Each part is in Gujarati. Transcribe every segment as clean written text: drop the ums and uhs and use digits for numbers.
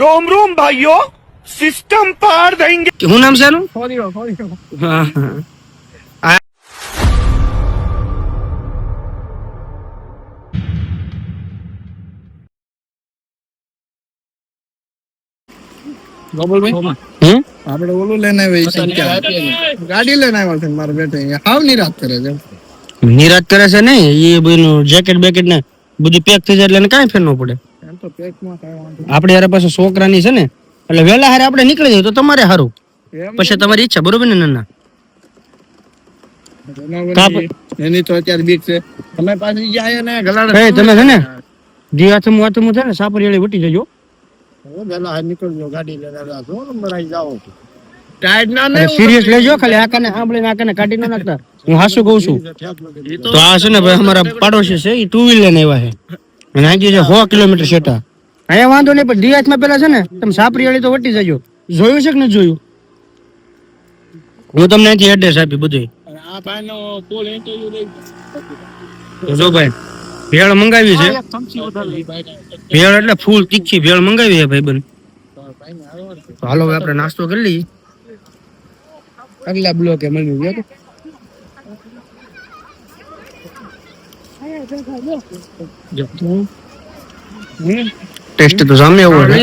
रोम रोम भाइयों, सिस्टम पार देंगे। શું નામ છે એનું? હા હા આપડે ઓલું લઈને ગાડી લઈને આવ્યા છે મારા બેટે હાવ નિરાશ કરે છે. નિરાશ કરે છે ને એ બધું જેકેટ બેકેટ ને બધું પેક થઈ જાય એટલે એને કાંઈ ફેર ન પડે. એમ તો પેકમાં કઈ વાંધો આપણે યાર પાછું છોકરાની છે ને એટલે વહેલા હારે આપણે નીકળી જઈએ તો તમારે સારું. એમ પછી તમારી ઈચ્છા, બરોબર ને? ના એની તો અત્યારે બીક છે. તમે પાછી જાય ને ગલાડે તમે છે ને દી હાથમું છે ને સાપરિયાળી વટી જજો. વેલા હાર નીકળજો ગાડી લઈને નંબર આવી જાઓ. ટાઈટ ના ને સિરિયસ લેજો, ખાલી આકાને સાંભળીને આકાને કાઢી ન નાખતા. હું હાસુ કહું છું. તો આ છે ને ભાઈ અમારા પાડોશી છે, એ 2 વ્હીલર લઈને આવ્યા છે અને આગી છે 100 કિલોમીટર સેટા. અહીંયા વાંધો નહીં, પણ દિયાચમાં પેલા છે ને તમે સાપરિયાળી તો વટી જજો. જોયું છે કે નથી જોયું? હું તમને અહીંથી એડ્રેસ આપી બધું. આ ભાઈનો ફૂલ ઇન્ટરવ્યુ લઈ જો ભાઈ ભેળ મંગાવી છે. ભેળ એટલે ફૂલ તીખી ભેળ મંગાવી છે ભાઈ બંધ. હાલો આપણે નાસ્તો કરી લઈએ. આગલા બ્લોકે મળ્યું ટેસ્ટ તો સામે આવો છે.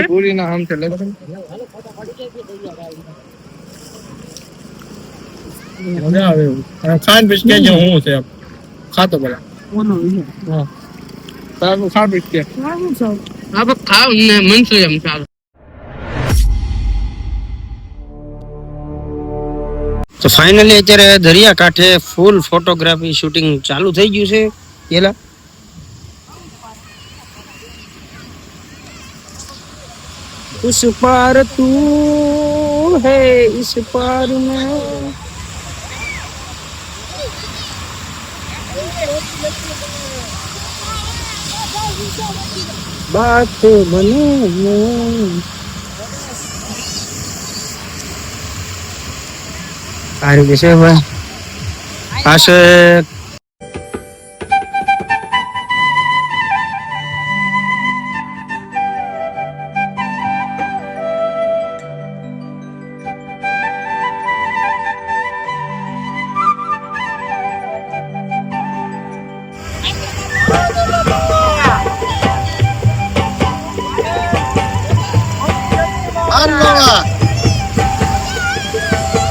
પૂરી ના આમ છે મજા આવે એવું. ખાન બિસ્કેટ જે હું છે ખાતો પેલા ખા બિસ્કેટ ખાવ ને મનસો એમ ચાલો. તો ફાઇનલી અત્યારે દરિયા કાંઠે ફૂલ ફોટોગ્રાફી શૂટિંગ ચાલુ થઈ ગયું છે. પેલા उस पार तू है इस पार में बात बने आ रही है भाई आशे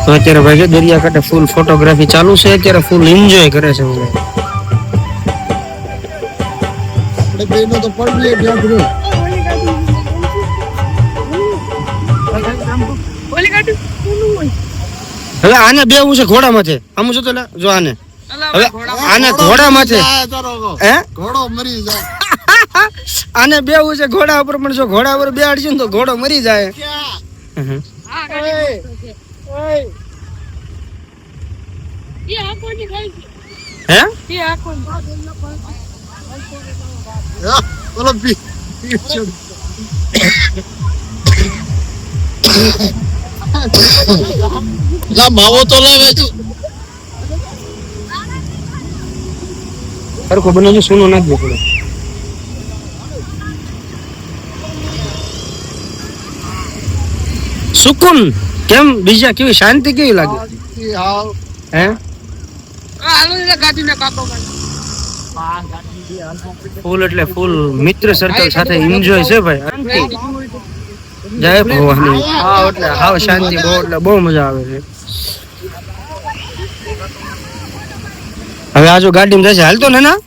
તો અત્યારે ભાઈ દરિયા કાંઠે ફૂલ ફોટોગ્રાફી ચાલુ છે. અત્યારે ફૂલ એન્જોય કરે છે બધા. હવે આને બેવું છે ઘોડા માથે. આમ જો તો જો આને હવે આને ઘોડા માથે હે ઘોડો મરી જાય. આને બેવું છે ઘોડા ઉપર, પણ જો ઘોડા ઉપર બેહાડશે ને તો ઘોડો મરી જાય. હે માવો તો લાવે છે. સરખો બનાવજો, સોનો નાખજો પડે. સુકૂન કેમ? બીજા કેવી શાંતિ કેવી લાગે? હે ફૂલ એટલે ફૂલ મિત્ર સર્કલ સાથે એન્જોય છે ભાઈ. જય ભવાની. હા એટલે હાવ શાંતિ બહુ, એટલે બહુ મજા આવે છે. હવે આ જો ગાડીમાં જશે હાલતો ને ના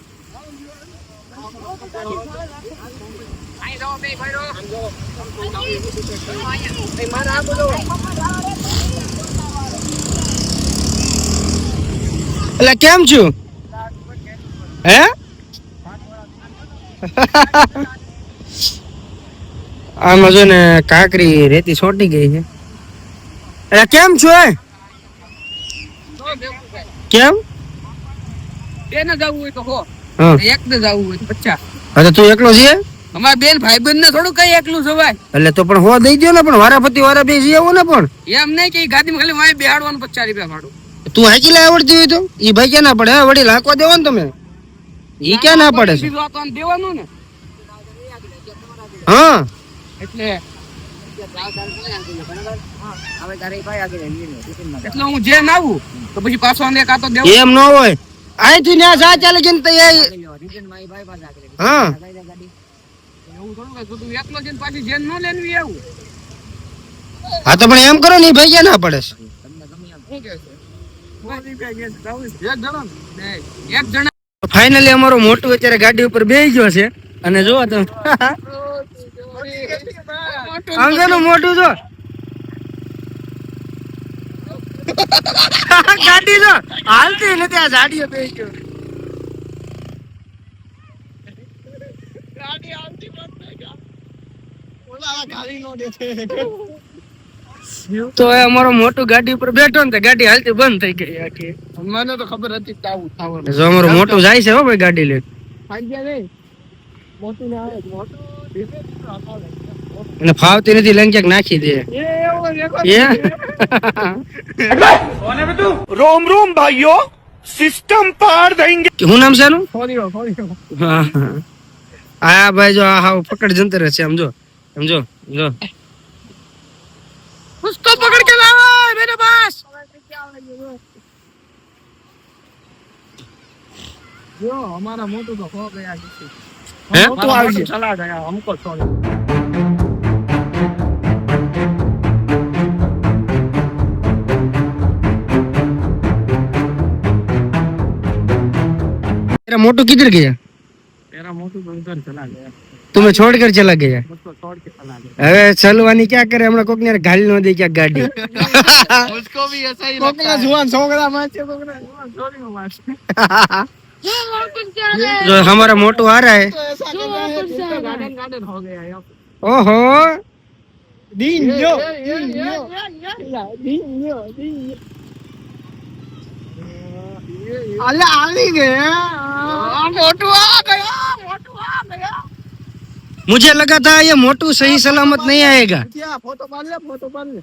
એટલે કેમ છું હે આમાં જો ને કાકરી રેતી છોટી ગઈ છે. એટલે કેમ છો કેમ બેને જવું હોય તો હો, એક ને જવું હોય તો 50. હા તો તું એકલો છે? અમારા બેન ભાઈબંધ ને થોડું કઈ એકલું જવાય. એટલે તો પણ હો દઈ દો ને, પણ વારાફરતી વારા બે જઈ આવો ને. પણ એમ નહીં કે ગાડીમાં ખાલી વાય બેહાડવાનું 50 રૂપિયા ભાડું. તું હાકી લે આવડતી હોય તો ઈ ભાઈ ક્યાં ના પડે હે? વડીલ હાંકવા દેવો ને તમે ઈ ક્યાં ના પડે છે? બીજું આ તો આને દેવાનું ને હા એટલે હું જેન આવું તો પછી પાછો આને કાતો દેવો એમ ન હોય અહીંથી ન્યા જા ચાલે છે ને તૈયાર હા એવું થોડું કે તું એકલો જઈને પાછી જેન ન લેનવી એવું હા તો પણ એમ કરો ને ઈ ભાઈ ક્યાં ના પડે છે? શું કે છે એક જણો ને એક જણા ફાઇનલી અમારો મોટું અત્યારે ગાડી ઉપર બેસી ગયો છે અને જો તમે અંગેનું મોટું જો ગાડી જો હાલતી નથી આ ગાડીઓ બેસી ગયો તો એ અમારો મોટું ગાડી ઉપર બેઠો ને તો ગાડી હાલતી બંધ થઈ ગઈ આખી મને તો ખબર હતી કે આવું થવાનું. જો અમારો મોટું જાય છે હો ભાઈ ગાડી લઈને એને ફાવતી નથી લઈને ક્યાંક નાખી દે એ रोम रोम भाइयों सिस्टम पार देंगे શું નામ છે એનું? ફોરીઓ. હા હા આ ભાઈ જો આ હાવ પકડ જંતર છે સમજો સમજો જો उसको पकड़ के लाओ मेरे पास જો અમારા મોટું તો હો ગયા છે. હે? મોટું આવી છે. ચલા ગયા हमको छोड़. तेरा मोटू किधर गया? तेरा मोटू तो उधर चला गया. तुम्हें छोड़कर चला गया? उसको छोड़ के चला गया. હવે ચલવાની ક્યાં કરે હમણાં કોક ને ગાલી નો દે ક્યાંક ગાડી उसको भी ऐसा ही लगता है. जुआन છોકરા મારছে છોકરા जुआन छोरी मारছে. जो हमारा मोटू आ रहा है तो ऐसा कर रहा है इसका गार्डन हो गया यहाँ पे. ओहो Dinho. अल्लाह આવી ગયા. मोटू आ गया मुझे लगा था ये मोटू सही सलामत नहीं आएगा क्या फोटो पाड़ ले फोटो पाड़ ले.